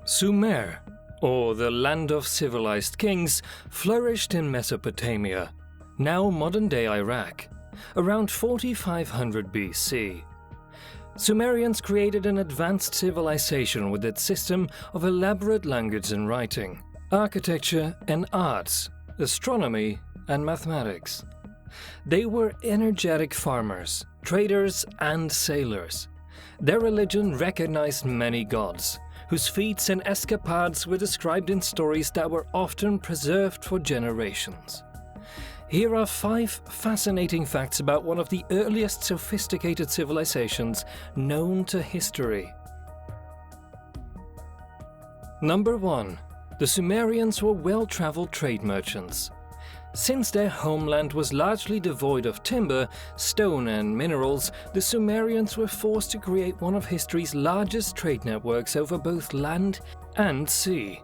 Sumer, or the land of civilized kings, flourished in Mesopotamia, now modern-day Iraq, around 4500 BC. Sumerians created an advanced civilization with its system of elaborate language and writing, architecture and arts, astronomy and mathematics. They were energetic farmers, traders and sailors. Their religion recognized many gods, whose feats and escapades were described in stories that were often preserved for generations. Here are 5 fascinating facts about one of the earliest sophisticated civilizations known to history. Number 1. The Sumerians were well-traveled trade merchants. Since their homeland was largely devoid of timber, stone and minerals, the Sumerians were forced to create one of history's largest trade networks over both land and sea.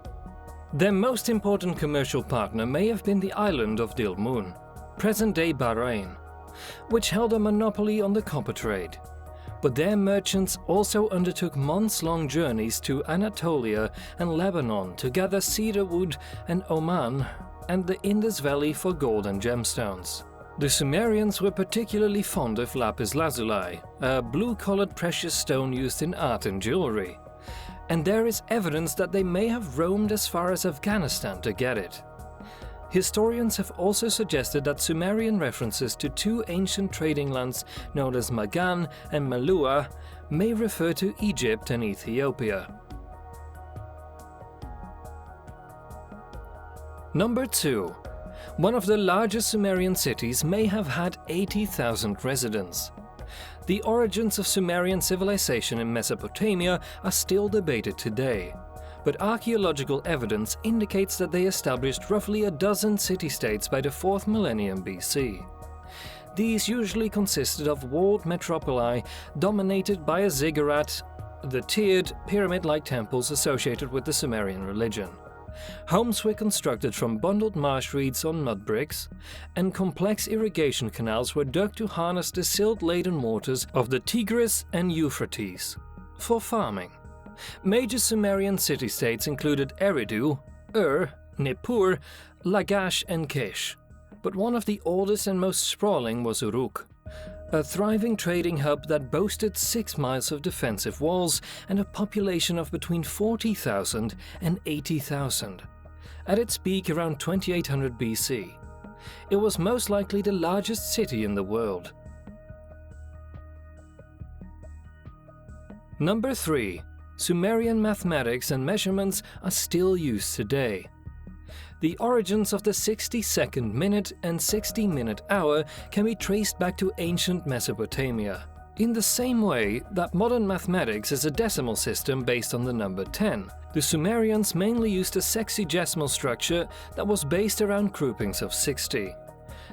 Their most important commercial partner may have been the island of Dilmun, present-day Bahrain, which held a monopoly on the copper trade. But their merchants also undertook months-long journeys to Anatolia and Lebanon to gather cedar wood, and Oman and the Indus Valley for gold and gemstones. The Sumerians were particularly fond of lapis lazuli, a blue-colored precious stone used in art and jewelry, and there is evidence that they may have roamed as far as Afghanistan to get it. Historians have also suggested that Sumerian references to 2 ancient trading lands known as Magan and Malua may refer to Egypt and Ethiopia. Number 2. One of the largest Sumerian cities may have had 80,000 residents. The origins of Sumerian civilization in Mesopotamia are still debated today, but archaeological evidence indicates that they established roughly a dozen city-states by the 4th millennium BC. These usually consisted of walled metropoli dominated by a ziggurat, the tiered, pyramid-like temples associated with the Sumerian religion. Homes were constructed from bundled marsh reeds on mud bricks, and complex irrigation canals were dug to harness the silt-laden waters of the Tigris and Euphrates for farming. Major Sumerian city-states included Eridu, Nippur, Lagash and Kish, but one of the oldest and most sprawling was Uruk, a thriving trading hub that boasted 6 miles of defensive walls and a population of between 40,000 and 80,000. At its peak around 2800 BC, it was most likely the largest city in the world. Number 3. Sumerian mathematics and measurements are still used today. The origins of the 60-second minute and 60-minute hour can be traced back to ancient Mesopotamia, in the same way that modern mathematics is a decimal system based on the number 10. The Sumerians mainly used a sexagesimal structure that was based around groupings of 60.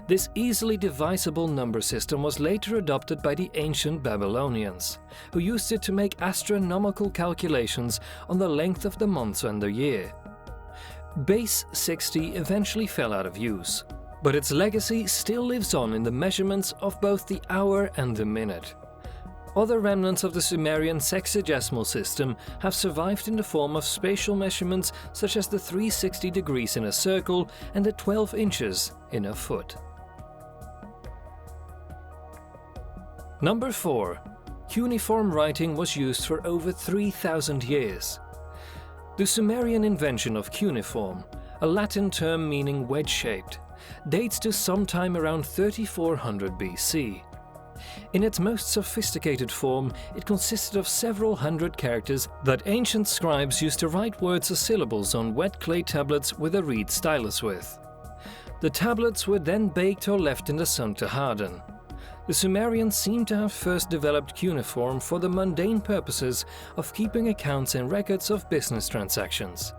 This easily divisible number system was later adopted by the ancient Babylonians, who used it to make astronomical calculations on the length of the months and the year. Base 60 eventually fell out of use, but its legacy still lives on in the measurements of both the hour and the minute. Other remnants of the Sumerian sexagesimal system have survived in the form of spatial measurements such as the 360 degrees in a circle and the 12 inches in a foot. Number 4. Cuneiform writing was used for over 3,000 years. The Sumerian invention of cuneiform, a Latin term meaning wedge-shaped, dates to sometime around 3400 BC. In its most sophisticated form, it consisted of several hundred characters that ancient scribes used to write words or syllables on wet clay tablets with a reed stylus with. The tablets were then baked or left in the sun to harden. The Sumerians seem to have first developed cuneiform for the mundane purposes of keeping accounts and records of business transactions.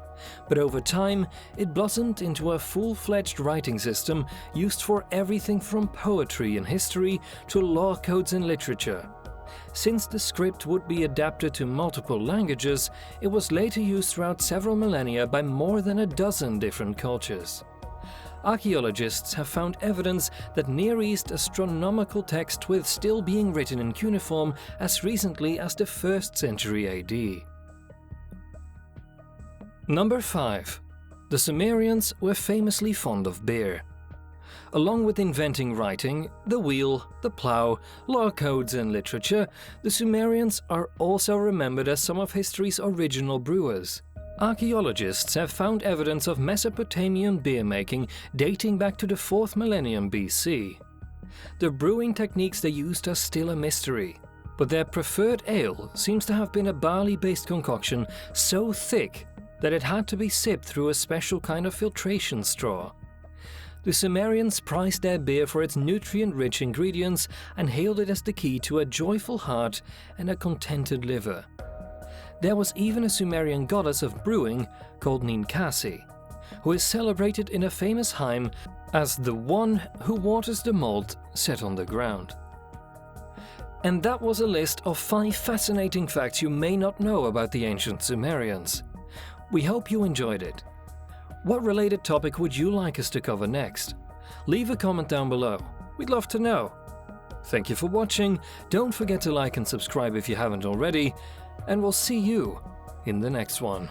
But over time, it blossomed into a full-fledged writing system used for everything from poetry and history to law codes and literature. Since the script would be adapted to multiple languages, it was later used throughout several millennia by more than a dozen different cultures. Archaeologists have found evidence that Near East astronomical texts were still being written in cuneiform as recently as the 1st century AD. Number 5. The Sumerians were famously fond of beer. Along with inventing writing, the wheel, the plough, law codes and literature, the Sumerians are also remembered as some of history's original brewers. Archaeologists have found evidence of Mesopotamian beer making dating back to the 4th millennium BC. The brewing techniques they used are still a mystery, but their preferred ale seems to have been a barley-based concoction so thick that it had to be sipped through a special kind of filtration straw. The Sumerians prized their beer for its nutrient-rich ingredients and hailed it as the key to a joyful heart and a contented liver. There was even a Sumerian goddess of brewing called Ninkasi, who is celebrated in a famous hymn as the one who waters the malt set on the ground. And that was a list of 5 fascinating facts you may not know about the ancient Sumerians. We hope you enjoyed it. What related topic would you like us to cover next? Leave a comment down below. We'd love to know. Thank you for watching. Don't forget to like and subscribe if you haven't already, and we'll see you in the next one.